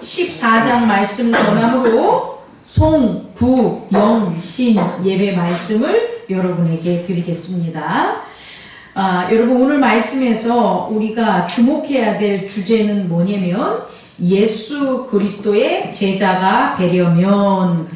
14장 말씀 전함으로 송, 구, 영, 신 예배 말씀을 여러분에게 드리겠습니다. 여러분 오늘 말씀에서 우리가 주목해야 될 주제는 뭐냐면 예수 그리스도의 제자가 되려면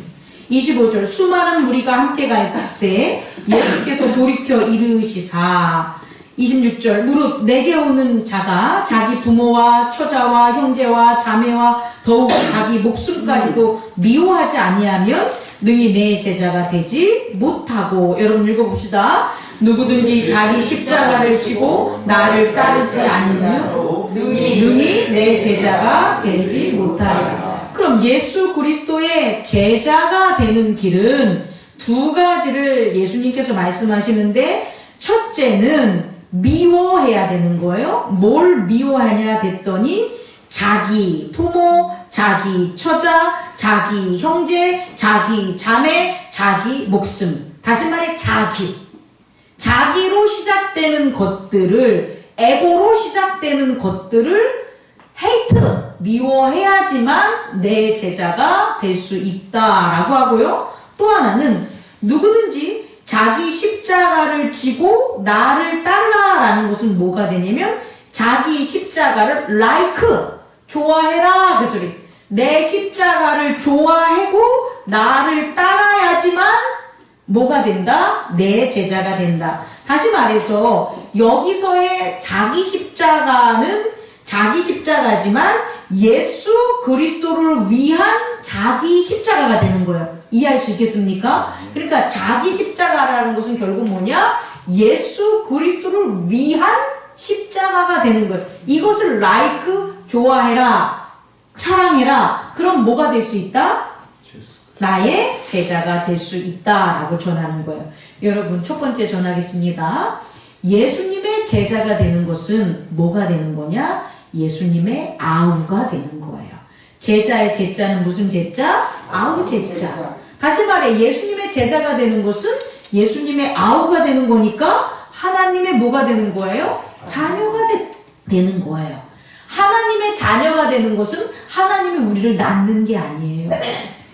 25절 수많은 무리가 함께 갈 때 예수께서 돌이켜 이르시사 26절 무릇 내게 오는 자가 자기 부모와 처자와 형제와 자매와 더욱 자기 목숨까지도 미워하지 아니하면 능히 내 제자가 되지 못하고. 여러분 읽어봅시다. 누구든지 자기 십자가를 지고 나를 따르지 않으면 능히 내 제자가 되지 못하리라. 그럼 예수 그리스도의 제자가 되는 길은 두 가지를 예수님께서 말씀하시는데, 첫째는 미워해야 되는 거예요. 뭘 미워하냐 됐더니 자기 부모, 자기 처자, 자기 형제, 자기 자매, 자기 목숨. 다시 말해 자기로 시작되는 것들을, 에고로 시작되는 것들을 헤이트, 미워해야지만 내 제자가 될 수 있다라고 하고요. 또 하나는 누구든지 자기 십자가를 지고 나를 따르라라는 것은 뭐가 되냐면 자기 십자가를 좋아해라 그 소리. 내 십자가를 좋아하고 나를 따라야지만 뭐가 된다? 내 제자가 된다. 다시 말해서 여기서의 자기 십자가는 자기 십자가지만 예수 그리스도를 위한 자기 십자가가 되는 거예요. 이해할 수 있겠습니까? 그러니까 자기 십자가라는 것은 결국 뭐냐? 예수 그리스도를 위한 십자가가 되는 거예요. 이것을 좋아해라, 사랑해라. 그럼 뭐가 될 수 있다? 나의 제자가 될 수 있다라고 전하는 거예요. 여러분 첫 번째 전하겠습니다. 예수님의 제자가 되는 것은 뭐가 되는 거냐? 예수님의 아우가 되는 거예요. 제자의 제자는 무슨 제자? 아우 제자. 다시 말해 예수님의 제자가 되는 것은 예수님의 아우가 되는 거니까 하나님의 뭐가 되는 거예요? 자녀가 되는 거예요. 하나님의 자녀가 되는 것은 하나님이 우리를 낳는 게 아니에요.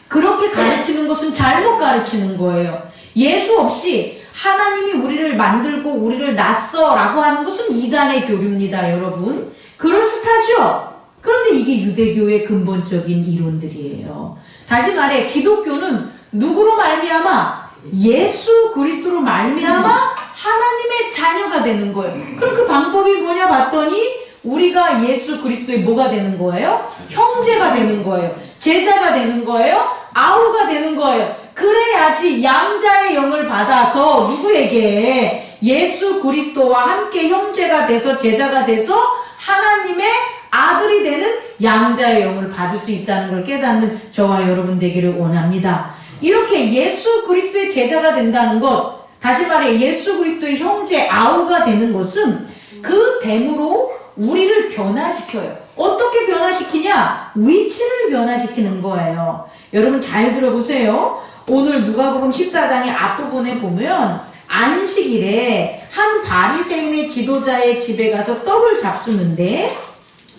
그렇게 가르치는 것은 잘못 가르치는 거예요. 예수 없이 하나님이 우리를 만들고 우리를 낳았어 라고 하는 것은 이단의 교류입니다. 여러분 그럴듯하죠? 그런데 이게 유대교의 근본적인 이론들이에요. 다시 말해 기독교는 누구로 말미암아? 예수 그리스도로 말미암아 하나님의 자녀가 되는 거예요. 그럼 그 방법이 뭐냐 봤더니 우리가 예수 그리스도의 뭐가 되는 거예요? 형제가 되는 거예요. 제자가 되는 거예요. 아우가 되는 거예요. 그래야지 양자의 영을 받아서 누구에게? 예수 그리스도와 함께 형제가 돼서 제자가 돼서 하나님의 아들이 되는 양자의 영을 받을 수 있다는 걸 깨닫는 저와 여러분 되기를 원합니다. 이렇게 예수 그리스도의 제자가 된다는 것, 다시 말해 예수 그리스도의 형제 아우가 되는 것은 그 됨으로 우리를 변화시켜요. 어떻게 변화시키냐? 위치를 변화시키는 거예요. 여러분 잘 들어보세요. 오늘 누가복음 14장의 앞부분에 보면 안식일에 한 바리새인의 지도자의 집에 가서 떡을 잡수는데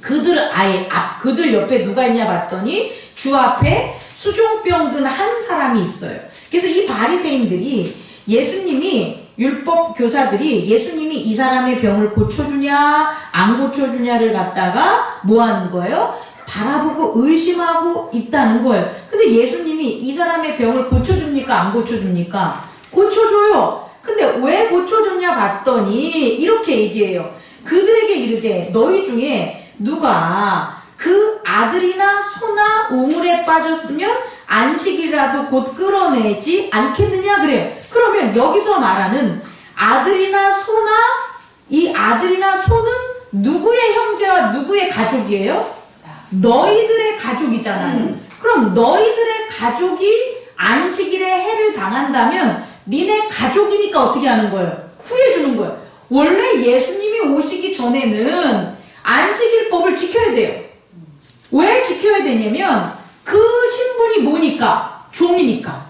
그들 옆에 누가 있냐 봤더니 주 앞에 수종병 든 한 사람이 있어요. 그래서 이 바리새인들이 예수님이 율법 교사들이 예수님이 이 사람의 병을 고쳐주냐 안 고쳐주냐를 갖다가 뭐 하는 거예요? 바라보고 의심하고 있다는 거예요. 근데 예수님이 이 사람의 병을 고쳐줍니까 안 고쳐줍니까? 고쳐줘요. 근데 왜 고쳐줬냐 봤더니 이렇게 얘기해요. 그들에게 이르되 너희 중에 누가 그 아들이나 소나 우물에 빠졌으면 안식이라도 곧 끌어내지 않겠느냐 그래요. 그러면 여기서 말하는 아들이나 소나 이 아들이나 소는 누구의 형제와 누구의 가족이에요? 너희들의 가족이잖아요. 그럼 너희들의 가족이 안식일에 해를 당한다면 니네 가족이니까 어떻게 하는 거예요? 후회주는 거예요. 원래 예수님이 오시기 전에는 안식일법을 지켜야 돼요. 왜 지켜야 되냐면 그 신분이 뭐니까? 종이니까.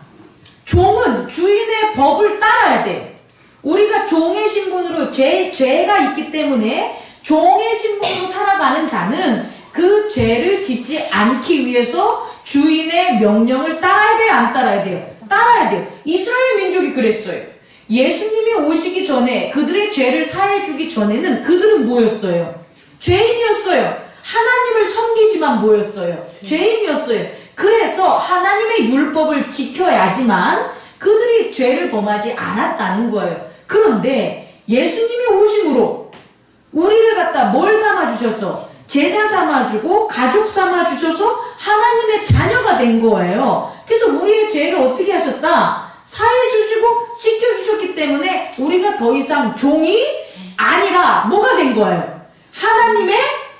종은 주인의 법을 따라야 돼. 우리가 종의 신분으로 죄가 있기 때문에 종의 신분으로 살아가는 자는 그 죄를 짓지 않기 위해서 주인의 명령을 따라야 돼요? 안 따라야 돼요? 따라야 돼요. 이스라엘 민족이 그랬어요. 예수님이 오시기 전에 그들의 죄를 사해주기 전에는 그들은 뭐였어요? 죄인이었어요. 하나님을 섬기지만 뭐였어요? 죄인이었어요. 그래서 하나님의 율법을 지켜야지만 그들이 죄를 범하지 않았다는 거예요. 그런데 예수님이 오심으로 우리를 갖다 뭘 삼아주셔서? 제자 삼아주고 가족 삼아주셔서 하나님의 자녀가 된 거예요. 그래서 우리의 죄를 어떻게 하셨다? 사해주시고 씻겨주셨기 때문에 우리가 더 이상 종이 아니라 뭐가 된 거예요? 하나님의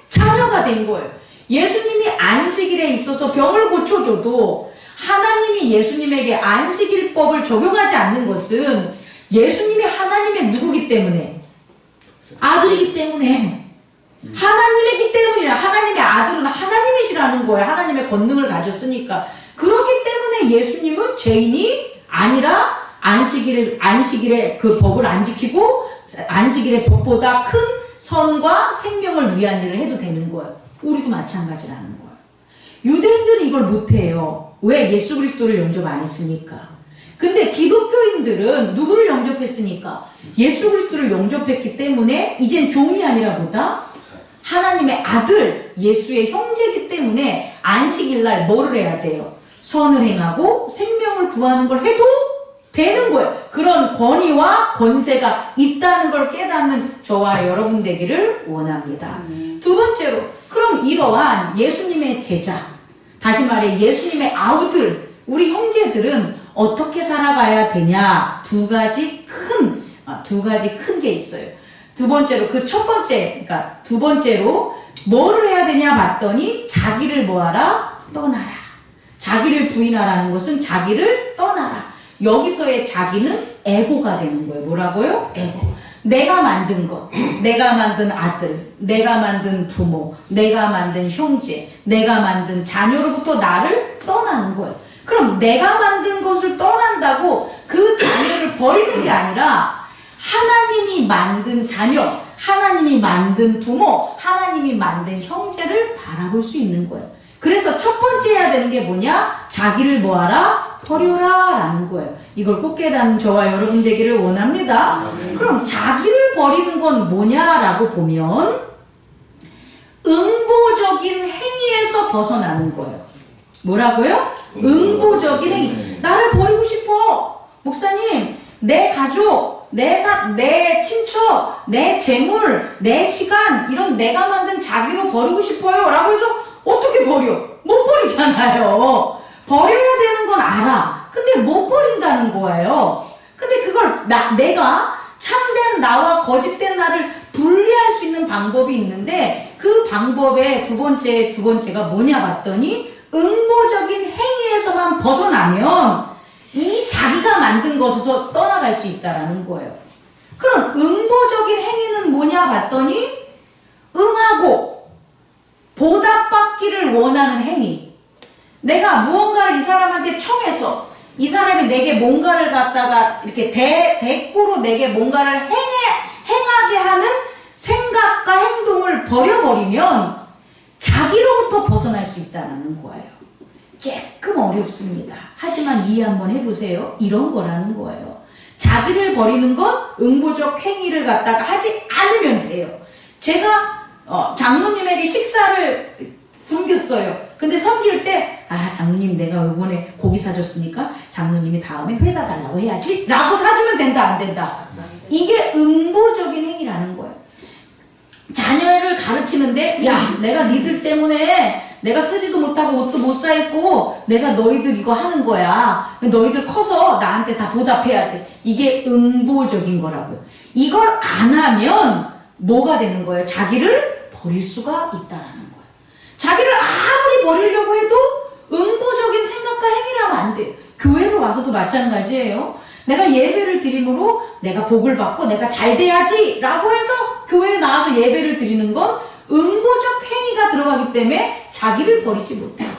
자녀가 된 거예요. 예수님이 안식일에 있어서 병을 고쳐줘도 하나님이 예수님에게 안식일법을 적용하지 않는 것은 예수님이 하나님의 누구기 때문에? 아들이기 때문에. 하나님이기 때문이라. 하나님의 아들은 하나님이시라는 거예요. 하나님의 권능을 가졌으니까. 그렇기 때문에 예수님은 죄인이 아니라 안식일에 그 법을 안 지키고 안식일의 법보다 큰 선과 생명을 위한 일을 해도 되는 거예요. 우리도 마찬가지라는 거예요. 유대인들은 이걸 못해요. 왜? 예수 그리스도를 영접 안 했으니까. 근데 기독교인들은 누구를 영접했으니까? 예수 그리스도를 영접했기 때문에 이젠 종이 아니라 뭐다? 하나님의 아들, 예수의 형제이기 때문에 안식일날 뭐를 해야 돼요? 선을 행하고 생명을 구하는 걸 해도 되는 거예요. 그런 권위와 권세가 있다는 걸 깨닫는 저와 여러분 되기를 원합니다. 두 번째로, 그럼 이러한 예수님의 제자, 다시 말해 예수님의 아우들, 우리 형제들은 어떻게 살아가야 되냐? 두 가지 큰 게 있어요. 두 번째로, 그 첫 번째, 그러니까 두 번째로 뭐를 해야 되냐 봤더니 자기를 뭐하라? 떠나라. 자기를 부인하라는 것은 자기를 떠나라. 여기서의 자기는 에고가 되는 거예요. 뭐라고요? 에고. 내가 만든 것, 내가 만든 아들, 내가 만든 부모, 내가 만든 형제, 내가 만든 자녀로부터 나를 떠나는 거예요. 그럼 내가 만든 것을 떠난다고 그 자녀를 버리는 게 아니라 하나님이 만든 자녀, 하나님이 만든 부모, 하나님이 만든 형제를 바라볼 수 있는 거예요. 그래서 첫 번째 해야 되는 게 뭐냐? 자기를 뭐하라? 버려라 라는 거예요. 이걸 꼭 깨닫는 저와 여러분 되기를 원합니다. 그럼 자기를 버리는 건 뭐냐라고 보면 응보적인 행위에서 벗어나는 거예요. 뭐라고요? 응보적인 행위. 나를 버리고 싶어. 목사님, 내 가족, 내 친척, 내 재물, 내 시간, 이런 내가 만든 자기로 버리고 싶어요 라고 해서 어떻게 버려? 못 버리잖아요. 버려야 되는 건 알아. 근데 못 버린다는 거예요. 근데 그걸 내가 참된 나와 거짓된 나를 분리할 수 있는 방법이 있는데 그 방법의 두 번째가 뭐냐 봤더니 응보적인 행위에서만 벗어나면 이 자기가 만든 것에서 떠나갈 수 있다라는 거예요. 그럼 응보적인 행위는 뭐냐 봤더니 응하고 보답받기를 원하는 행위. 내가 무언가를 이 사람한테 청해서 이 사람이 내게 뭔가를 갖다가 이렇게 대꾸로 내게 뭔가를 행하게 하는 생각과 행동을 버려버리면 자기로부터 벗어날 수 있다는 거예요. 조금 어렵습니다. 하지만 이해 한번 해보세요. 이런 거라는 거예요. 자기를 버리는 건 응보적 행위를 갖다가 하지 않으면 돼요. 제가 장로님에게 식사를 섬겼어요. 근데 섬길 때 장로님 내가 이번에 고기 사줬으니까 장로님이 다음에 회 사달라고 해야지 라고 사주면 된다 안 된다? 이게 응보적인 행위라는 거예요. 자녀를 가르치는데 야 내가 니들 때문에 내가 쓰지도 못하고 옷도 못 사 입고 내가 너희들 이거 하는 거야. 너희들 커서 나한테 다 보답해야 돼. 이게 응보적인 거라고요. 이걸 안 하면 뭐가 되는 거예요? 자기를 버릴 수가 있다라는 거예요. 자기를 아무리 버리려고 해도 응보적인 생각과 행위를 하면 안 돼요. 교회로 와서도 마찬가지예요. 내가 예배를 드림으로 내가 복을 받고 내가 잘 돼야지 라고 해서 교회에 나와서 예배를 드리는 건 응보적 행위가 들어가기 때문에 자기를 버리지 못해요.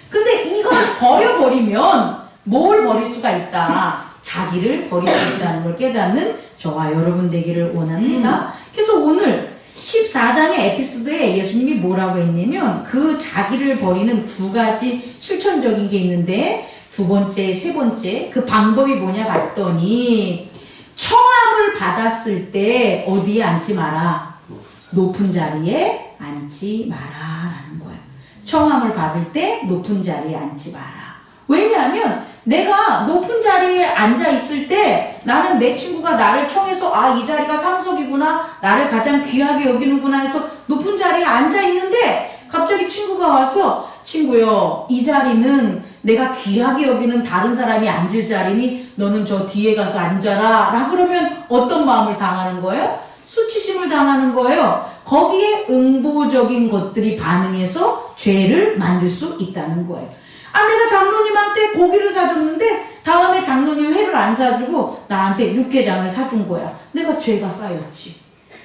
근데 이걸 버려버리면 뭘 버릴 수가 있다? 자기를 버릴 수 있다는 걸 깨닫는 저와 여러분 되기를 원합니다. 그래서 오늘 14장의 에피소드에 예수님이 뭐라고 했냐면 그 자기를 버리는 두 가지 실천적인 게 있는데 두 번째, 세 번째 그 방법이 뭐냐 봤더니 청함을 받았을 때 어디에 앉지 마라? 높은 자리에 앉지 마라 라는 거예요. 청함을 받을 때 높은 자리에 앉지 마라. 왜냐하면 내가 높은 자리에 앉아 있을 때 나는 내 친구가 나를 청해서 아, 이 자리가 상속이구나, 나를 가장 귀하게 여기는구나 해서 높은 자리에 앉아 있는데 갑자기 친구가 와서 친구요, 이 자리는 내가 귀하게 여기는 다른 사람이 앉을 자리니 너는 저 뒤에 가서 앉아라 라 그러면 어떤 마음을 당하는 거예요? 수치심을 당하는 거예요. 거기에 응보적인 것들이 반응해서 죄를 만들 수 있다는 거예요. 아, 내가 장로님한테 고기를 사줬는데 다음에 장로님이 회를 안 사주고 나한테 육개장을 사준 거야. 내가 죄가 쌓였지.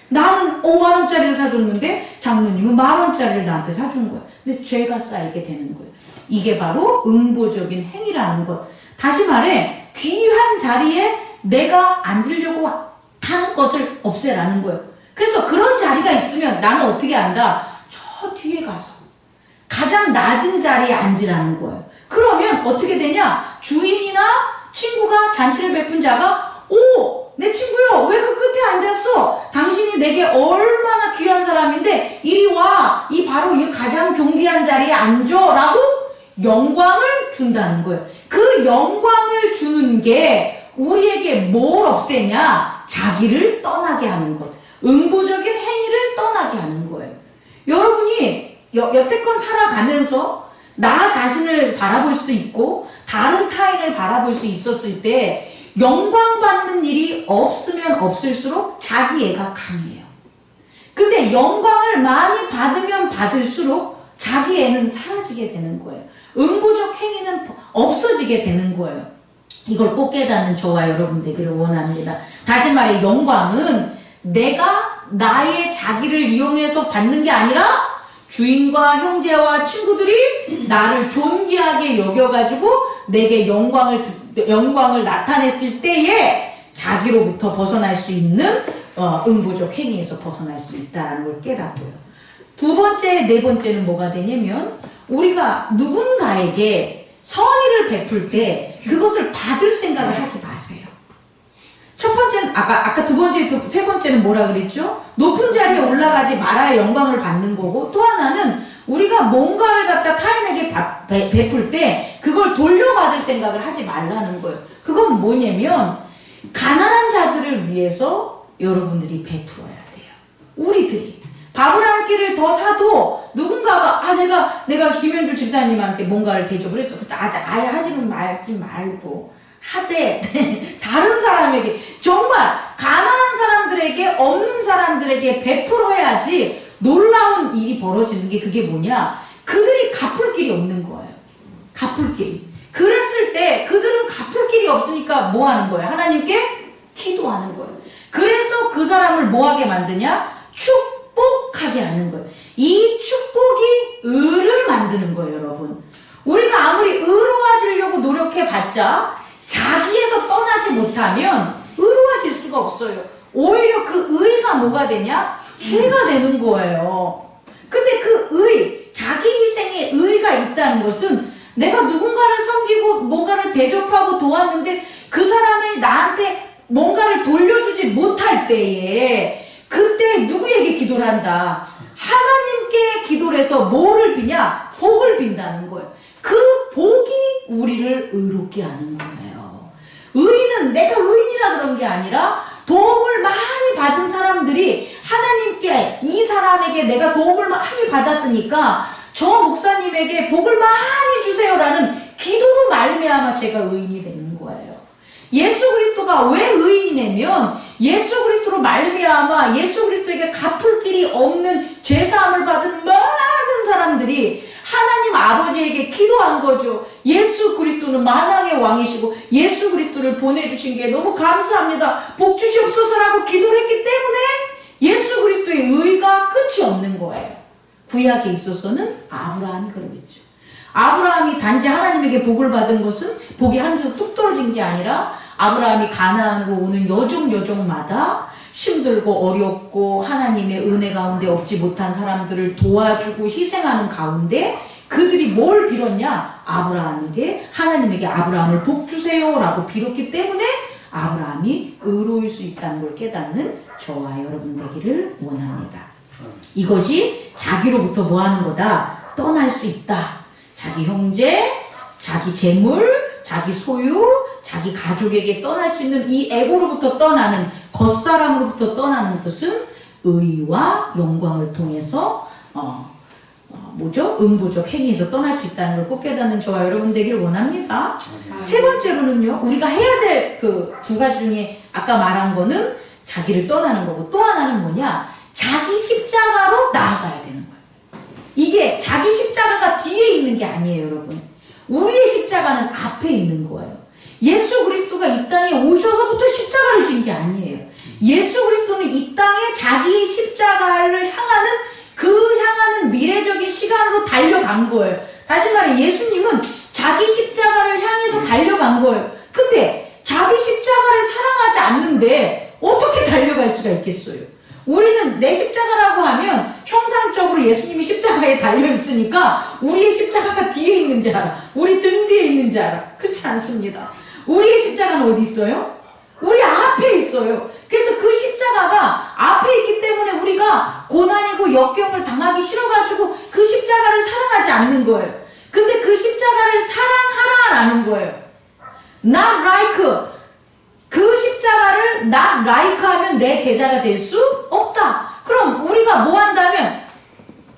나는 5만원짜리를 사줬는데 장로님은 10,000원짜리를 나한테 사준 거야. 근데 죄가 쌓이게 되는 거예요. 이게 바로 응보적인 행위라는 것. 다시 말해 귀한 자리에 내가 앉으려고 하는 것을 없애라는 거예요. 그래서 그런 자리가 있으면 나는 어떻게 한다? 저 뒤에 가서 가장 낮은 자리에 앉으라는 거예요. 그러면 어떻게 되냐? 주인이나 친구가 잔치를 베푼 자가 오! 내 친구요! 왜 그 끝에 앉았어? 당신이 내게 얼마나 귀한 사람인데 이리 와! 이 바로 이 가장 존귀한 자리에 앉아! 라고 영광을 준다는 거예요. 그 영광을 주는 게 우리에게 뭘 없애냐? 자기를 떠나게 하는 것. 응보적인 행위를 떠나게 하는 거예요. 여러분이 여태껏 살아가면서 나 자신을 바라볼 수도 있고 다른 타인을 바라볼 수 있었을 때 영광받는 일이 없으면 없을수록 자기애가 강해요. 근데 영광을 많이 받으면 받을수록 자기애는 사라지게 되는 거예요. 응보적 행위는 없어지게 되는 거예요. 이걸 꼭 깨닫는 저와 여러분 되기를 원합니다. 다시 말해 영광은 내가 나의 자기를 이용해서 받는 게 아니라 주인과 형제와 친구들이 나를 존귀하게 여겨가지고 내게 영광을 나타냈을 때에 자기로부터 벗어날 수 있는 응보적 행위에서 벗어날 수 있다는 걸 깨닫고요. 두 번째, 네 번째는 뭐가 되냐면 우리가 누군가에게 선의를 베풀 때 그것을 받을 생각을 하지 마세요. 첫 번째는 아까 두 번째, 세 번째는 뭐라 그랬죠? 높은 자리에 올라가지 말아야 영광을 받는 거고 또 하나는 우리가 뭔가를 갖다 타인에게 베풀 때 그걸 돌려받을 생각을 하지 말라는 거예요. 그건 뭐냐면 가난한 자들을 위해서 여러분들이 베풀어야 돼요. 우리들이 밥을 한 끼를 더 사도 누군가가 내가 김현주 집사님한테 뭔가를 대접을 했어. 그때 아예 하지는 말고 하되 다른 사람에게 정말 가난한 사람들에게 없는 사람들에게 베풀어야지 놀라운 일이 벌어지는 게 그게 뭐냐? 그들이 갚을 길이 없는 거예요. 갚을 길이. 그랬을 때 그들은 갚을 길이 없으니까 뭐 하는 거예요? 하나님께 기도하는 거예요. 그래서 그 사람을 뭐 하게 만드냐? 축복하게 하는 거예요. 이 축복이 의를 만드는 거예요, 여러분. 우리가 아무리 의로워지려고 노력해봤자 자기에서 떠나지 못하면 의로워질 수가 없어요. 오히려 그 의가 뭐가 되냐? 죄가 되는 거예요. 근데 그 자기 희생의 의가 있다는 것은 내가 누군가를 섬기고 뭔가를 대접하고 도왔는데 그 사람이 나한테 뭔가를 돌려주지 못할 때에 그때 누구에게 기도를 한다? 하나님께 기도를 해서 뭐를 비냐? 복을 빈다는 거예요. 그 복이 우리를 의롭게 하는 거예요. 의인은 내가 의인이라 그런 게 아니라 도움을 많이 받은 사람들이 하나님께 이 사람에게 내가 도움을 많이 받았으니까 저 목사님에게 복을 많이 주세요라는 기도로 말미암아 제가 의인이 되는 거예요. 예수 그리스도가 왜 의인이냐면 예수 그리스도로 말미암아 예수 그리스도에게 갚을 길이 없는 죄사함을 받은 많은 사람들이 하나님 아버지에게 기도한 거죠. 예수 그리스도는 만왕의 왕이시고 예수 그리스도를 보내주신 게 너무 감사합니다. 복 주시옵소서라고 기도를 했기 때문에 예수 그리스도의 의가 끝이 없는 거예요. 구약에 있어서는 아브라함이 그러겠죠. 아브라함이 단지 하나님에게 복을 받은 것은 복이 하늘에서 뚝 떨어진 게 아니라 아브라함이 가나안으로 오는 여종마다 힘들고 어렵고 하나님의 은혜 가운데 없지 못한 사람들을 도와주고 희생하는 가운데 그들이 뭘 빌었냐? 아브라함에게, 하나님에게 아브라함을 복 주세요 라고 빌었기 때문에 아브라함이 의로울 수 있다는 걸 깨닫는 저와 여러분 되기를 원합니다. 이것이 자기로부터 뭐 하는 거다? 떠날 수 있다. 자기 형제, 자기 재물, 자기 소유, 자기 가족에게 떠날 수 있는 이 에고로부터 떠나는, 겉사람으로부터 떠나는 것은 의와 영광을 통해서 음부적 행위에서 떠날 수 있다는 걸 꼭 깨닫는 저와 여러분 되기를 원합니다. 세 번째로는요, 우리가 해야 될 그 두 가지 중에 아까 말한 거는 자기를 떠나는 거고, 또 하나는 뭐냐? 자기 십자가로 나아가야 되는 거예요. 이게 자기 십자가가 뒤에 있는 게 아니에요, 여러분. 우리의 십자가는 앞에 있는 거예요. 예수 그리스도가 이 땅에 오셔서부터 십자가를 진 게 아니에요. 예수 그리스도는 이 땅에 자기 십자가를 향하는 미래적인 시간으로 달려간 거예요. 다시 말해 예수님은 자기 십자가를 향해서 달려간 거예요. 근데 자기 십자가를 사랑하지 않는데 어떻게 달려갈 수가 있겠어요? 우리는 내 십자가라고 하면 형상적으로 예수님이 십자가에 달려있으니까 우리의 십자가가 뒤에 있는 줄 알아. 우리 등 뒤에 있는 줄 알아. 그렇지 않습니다. 우리의 십자가는 어디 있어요? 우리 앞에 있어요. 그래서 그 십자가가 앞에 있기 때문에 우리가 고난이고 역경을 당하기 싫어가지고 그 십자가를 사랑하지 않는 거예요. 근데 그 십자가를 사랑하라라는 거예요. Not like. 그 십자가를 not like 하면 내 제자가 될 수 없다. 그럼 우리가 뭐 한다면?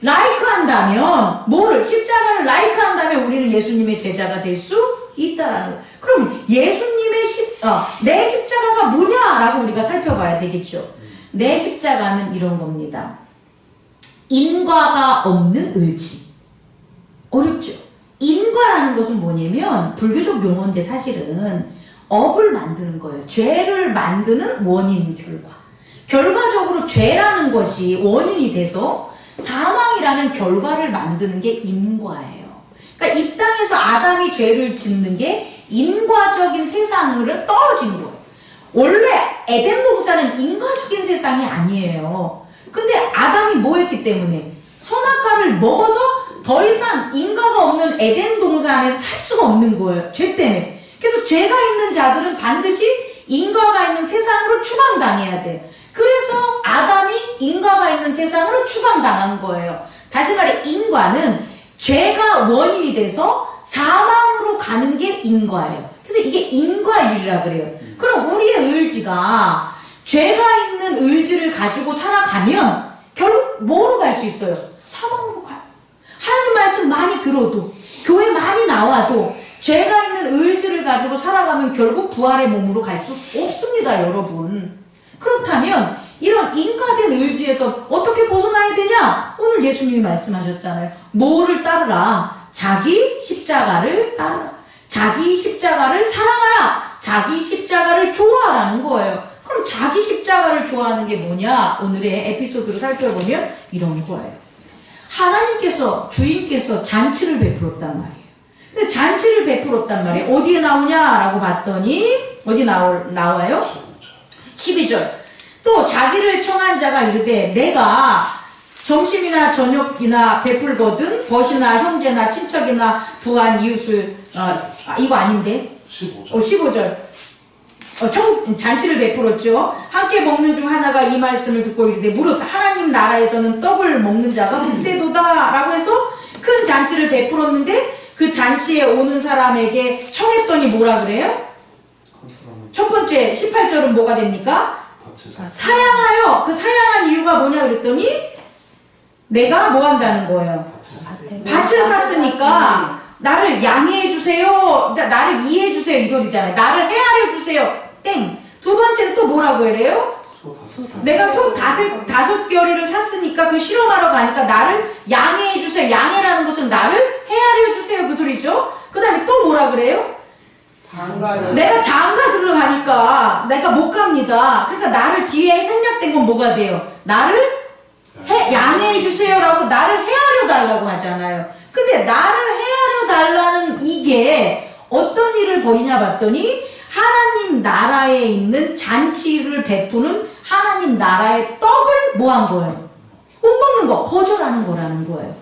like 한다면, 십자가를 like 한다면 우리는 예수님의 제자가 될 수 있다라는 거예요. 그럼 예수님의 내 십자가가 뭐냐라고 우리가 살펴봐야 되겠죠. 내 십자가는 이런 겁니다. 인과가 없는 의지. 어렵죠? 인과라는 것은 뭐냐면 불교적 용어인데 사실은 업을 만드는 거예요. 죄를 만드는 원인, 결과적으로 죄라는 것이 원인이 돼서 사망이라는 결과를 만드는 게 인과예요. 그러니까 이 땅에서 아담이 죄를 짓는 게 인과적인 세상으로 떨어진 거예요. 원래 에덴 동산은 인과적인 세상이 아니에요. 근데 아담이 뭐 했기 때문에? 선악과를 먹어서 더 이상 인과가 없는 에덴 동산에서 살 수가 없는 거예요. 죄 때문에. 그래서 죄가 있는 자들은 반드시 인과가 있는 세상으로 추방당해야 돼요. 그래서 아담이 인과가 있는 세상으로 추방당한 거예요. 다시 말해 인과는 죄가 원인이 돼서 사망으로 가는 게 인과예요. 그래서 이게 인과일이라 그래요. 그럼 우리의 의지가 죄가 있는 의지를 가지고 살아가면 결국 뭐로 갈 수 있어요? 사망으로 가요. 하나님 말씀 많이 들어도, 교회 많이 나와도 죄가 있는 의지를 가지고 살아가면 결국 부활의 몸으로 갈 수 없습니다, 여러분. 그렇다면 이런 인과된 의지에서 어떻게 벗어나야 되냐? 오늘 예수님이 말씀하셨잖아요. 뭐를 따르라? 자기 십자가를 따르라. 자기 십자가를 사랑하라. 자기 십자가를 좋아하라는 거예요. 그럼 자기 십자가를 좋아하는 게 뭐냐? 오늘의 에피소드를 살펴보면 이런 거예요. 하나님께서, 주인께서 잔치를 베풀었단 말이에요. 근데 잔치를 베풀었단 말이에요. 어디에 나오냐라고 봤더니 어디 나와요? 12절. 또 자기를 청한 자가 이르되 내가 점심이나 저녁이나 베풀거든 벗이나 형제나 친척이나 부한 이웃을 이거 아닌데 15절. 잔치를 베풀었죠. 함께 먹는 중 하나가 이 말씀을 듣고 이르되 무릇 하나님 나라에서는 떡을 먹는 자가 복되도다 라고 해서 큰 잔치를 베풀었는데 그 잔치에 오는 사람에게 청했더니 뭐라 그래요? 첫 번째 18절은 뭐가 됩니까? 사양하여. 그 사양한 이유가 뭐냐 그랬더니 내가 뭐 한다는 거예요? 밭을 샀으니까 나를 양해해 주세요. 나를 이해해 주세요. 이 소리잖아요. 나를 헤아려 주세요. 땡. 두 번째는 또 뭐라고 해래요? 내가 소 다섯 겨리를 샀으니까 그 실험하러 가니까 나를 양해해 주세요. 양해라는 것은 나를 헤아려 주세요. 그 소리죠. 그 다음에 또 뭐라 그래요? 내가 장가 들어가니까 내가 못 갑니다. 그러니까 나를 뒤에 생략된 건 뭐가 돼요? 나를 양해해 주세요라고 나를 헤아려 달라고 하잖아요. 근데 나를 헤아려 달라는 이게 어떤 일을 벌이냐 봤더니 하나님 나라에 있는 잔치를 베푸는 하나님 나라의 떡을 뭐 한 거예요? 못 먹는 거, 거절하는 거라는 거예요.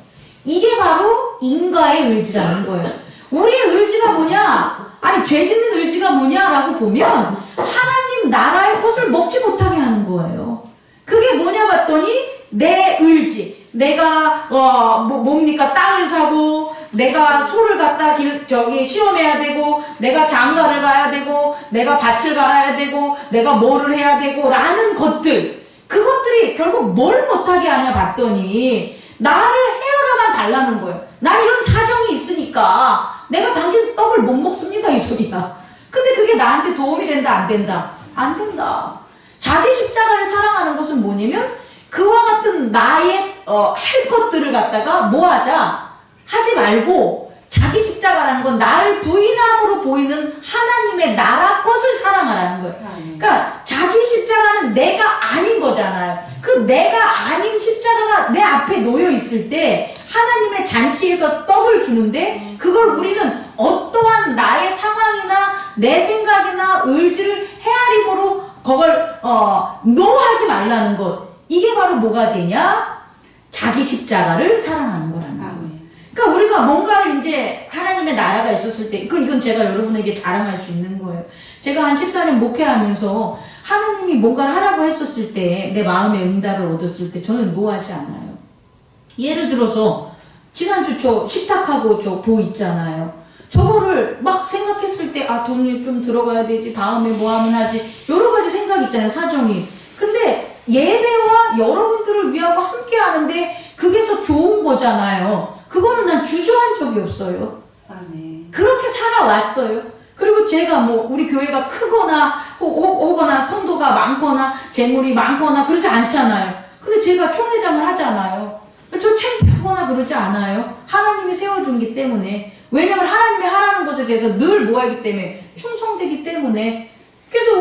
이게 바로 인과의 의지라는 거예요. 우리의 의지가 뭐냐? 아니, 죄 짓는 의지가 뭐냐라고 보면 하나님 나라의 것을 먹지 못하게 하는 거예요. 그게 뭐냐 봤더니 내 의지. 내가 뭡니까? 땅을 사고 내가 소를 갖다 시험해야 되고 내가 장가를 가야 되고 내가 밭을 갈아야 되고 내가 뭐를 해야 되고 라는 것들, 그것들이 결국 뭘 못하게 하냐 봤더니 나를 헤아려만 달라는 거예요. 난 이런 사정이 있으니까 내가 당신 떡을 못 먹습니다 이 소리야. 근데 그게 나한테 도움이 된다 안 된다? 안 된다. 자기 십자가를 사랑하는 것은 뭐냐면 그와 같은 나의 할 것들을 갖다가 뭐 하지 말고 자기 십자가라는 건 나를 부인함으로 보이는 하나님의 나라 것을 사랑하라는 거예요. 그러니까 자기 십자가는 내가 아닌 거잖아요. 그 내가 아닌 십자가가 내 앞에 놓여 있을 때 하나님의 잔치에서 떡을 주는데 그걸 우리는 어떠한 나의 상황이나 내 생각이나 의지를 헤아림으로 그걸 노하지 말라는 것. 이게 바로 뭐가 되냐? 자기 십자가를 사랑하는 거라는 거예요. 그러니까 우리가 뭔가를 이제 하나님의 나라가 있었을 때, 이건 제가 여러분에게 자랑할 수 있는 거예요. 제가 한 14년 목회하면서 하나님이 뭔가를 하라고 했었을 때, 내 마음의 응답을 얻었을 때 저는 노하지 않아요. 예를 들어서 지난주 저 식탁하고 저 보 있잖아요. 저거를 막 생각했을 때 돈이 좀 들어가야 되지, 다음에 뭐 하면 하지, 여러 가지 생각 있잖아요, 사정이. 근데 예배와 여러분들을 위하고 함께 하는데 그게 더 좋은 거잖아요. 그거는 난 주저한 적이 없어요. 그렇게 살아왔어요. 그리고 제가 뭐 우리 교회가 크거나 혹거나 성도가 많거나 재물이 많거나 그러지 않잖아요. 근데 제가 총회장을 하잖아요. 저 창피하거나 그러지 않아요. 하나님이 세워준기 때문에. 왜냐면 하나님이 하라는 것에 대해서 늘 뭐하기 때문에 충성되기 때문에. 그래서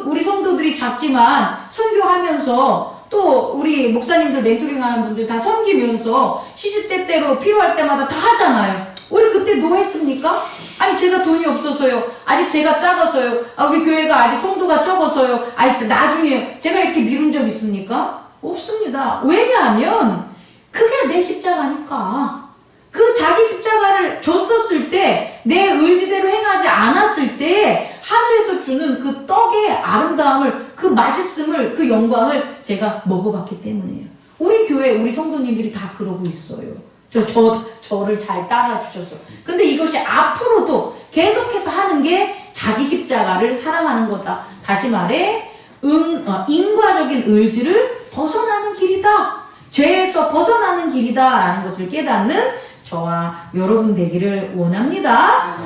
우리 성도들이 작지만 선교하면서 또 우리 목사님들 멘토링 하는 분들 다 섬기면서 시시때때로 필요할 때마다 다 하잖아요. 우리 그때 노했습니까? 아니 제가 돈이 없어서요. 아직 제가 작아서요. 우리 교회가 아직 성도가 적어서요. 나중에 제가 이렇게 미룬 적 있습니까? 없습니다. 왜냐하면 그게 내 십자가니까. 그 자기 십자가를 줬었을 때 내 의지대로 행하지 않았을 때 하늘에서 주는 그 떡의 아름다움을, 그 맛있음을, 그 영광을 제가 먹어봤기 때문이에요. 우리 교회 우리 성도님들이 다 그러고 있어요. 저를 잘 따라주셔서. 근데 이것이 앞으로도 계속해서 하는 게 자기 십자가를 사랑하는 거다. 다시 말해 인과적인 의지를 벗어나는 길이다. 죄에서 벗어나는 길이다 라는 것을 깨닫는 저와 여러분 되기를 원합니다.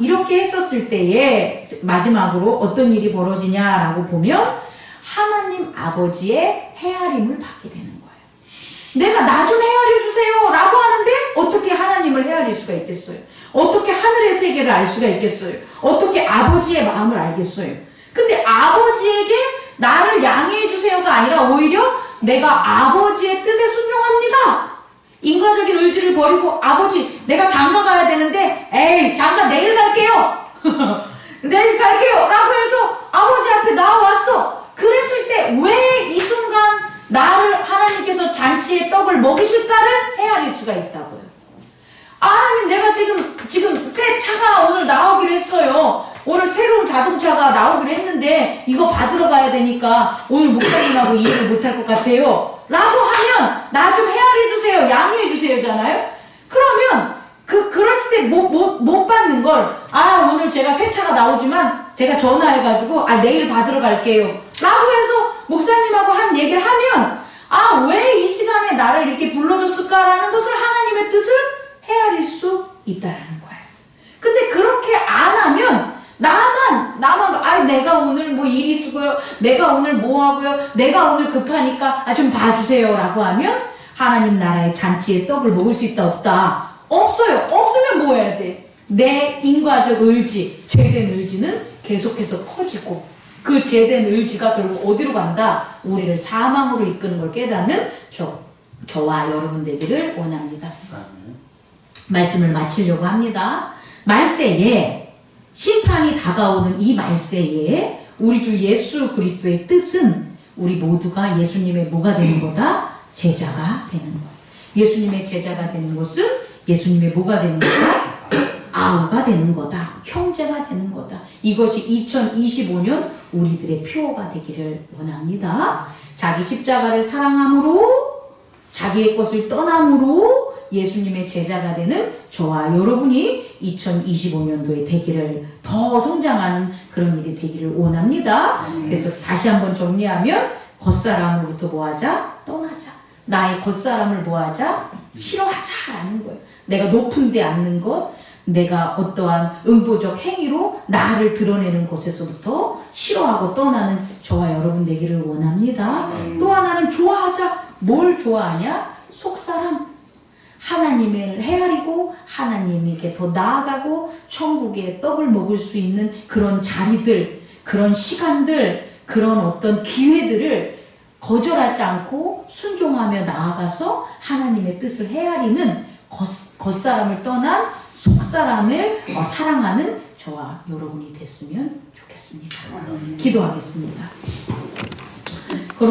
이렇게 했었을 때에 마지막으로 어떤 일이 벌어지냐라고 보면 하나님 아버지의 헤아림을 받게 되는 거예요. 내가 나 좀 헤아려 주세요 라고 하는데 어떻게 하나님을 헤아릴 수가 있겠어요? 어떻게 하늘의 세계를 알 수가 있겠어요? 어떻게 아버지의 마음을 알겠어요? 근데 아버지에게 나를 양해해 주세요가 아니라 오히려 내가 아버지의 뜻에 순종합니다. 인과적인 의지를 버리고 아버지 내가 장가 가야 되는데 에이 장가 내일 갈게요. 내일 갈게요 라고 해서 아버지 앞에 나와왔어. 그랬을 때 왜 이 순간 나를 하나님께서 잔치의 떡을 먹이실까를 헤아릴 수가 있다고요. 하나님 내가 지금 새 차가 오늘 나오기로 했어요. 오늘 새로운 자동차가 나오기로 했는데 이거 받으러 가야 되니까 오늘 목사님하고 이해를 못할 것 같아요 라고 하면 나 좀 헤아려 주세요, 양해해 주세요잖아요. 그러면 그랬을 때 못 받는 걸 오늘 제가 새 차가 나오지만 제가 전화해가지고 내일 받으러 갈게요 라고 해서 목사님하고 한 얘기를 하면 왜 이 시간에 나를 이렇게 불러줬을까라는 것을 하나님의 뜻을 헤아릴 수 있다라는 거예요. 근데 그렇게 안 하면 나만 내가 오늘 뭐 일 있고요, 내가 오늘 뭐 하고요, 내가 오늘 급하니까 좀 봐주세요 라고 하면 하나님 나라의 잔치의 떡을 먹을 수 있다 없다? 없어요. 없으면 뭐 해야 돼? 내 인과적 의지, 죄된 의지는 계속해서 커지고 그 죄된 의지가 결국 어디로 간다? 우리를 사망으로 이끄는 걸 깨닫는 저와 여러분 되기를 원합니다. 말씀을 마치려고 합니다. 말세에 심판이 다가오는 이 말세에 우리 주 예수 그리스도의 뜻은 우리 모두가 예수님의 뭐가 되는 거다? 제자가 되는 것. 예수님의 제자가 되는 것은 예수님의 뭐가 되는 거다? 아우가 되는 거다. 형제가 되는 거다. 이것이 2025년 우리들의 표어가 되기를 원합니다. 자기 십자가를 사랑함으로, 자기의 것을 떠남으로 예수님의 제자가 되는 저와 여러분이 2025년도에 되기를, 더 성장하는 그런 일이 되기를 원합니다. 그래서 다시 한번 정리하면, 겉사람으로부터 뭐하자? 떠나자. 나의 겉사람을 뭐하자? 싫어하자라는 거예요. 내가 높은 데 앉는 것, 내가 어떠한 응보적 행위로 나를 드러내는 것에서부터 싫어하고 떠나는 저와 여러분 되기를 원합니다. 또 하나는 좋아하자. 뭘 좋아하냐? 속사람. 하나님을 헤아리고 하나님에게 더 나아가고 천국의 떡을 먹을 수 있는 그런 자리들, 그런 시간들, 그런 어떤 기회들을 거절하지 않고 순종하며 나아가서 하나님의 뜻을 헤아리는 겉사람을 떠난 속사람을 사랑하는 저와 여러분이 됐으면 좋겠습니다. 기도하겠습니다.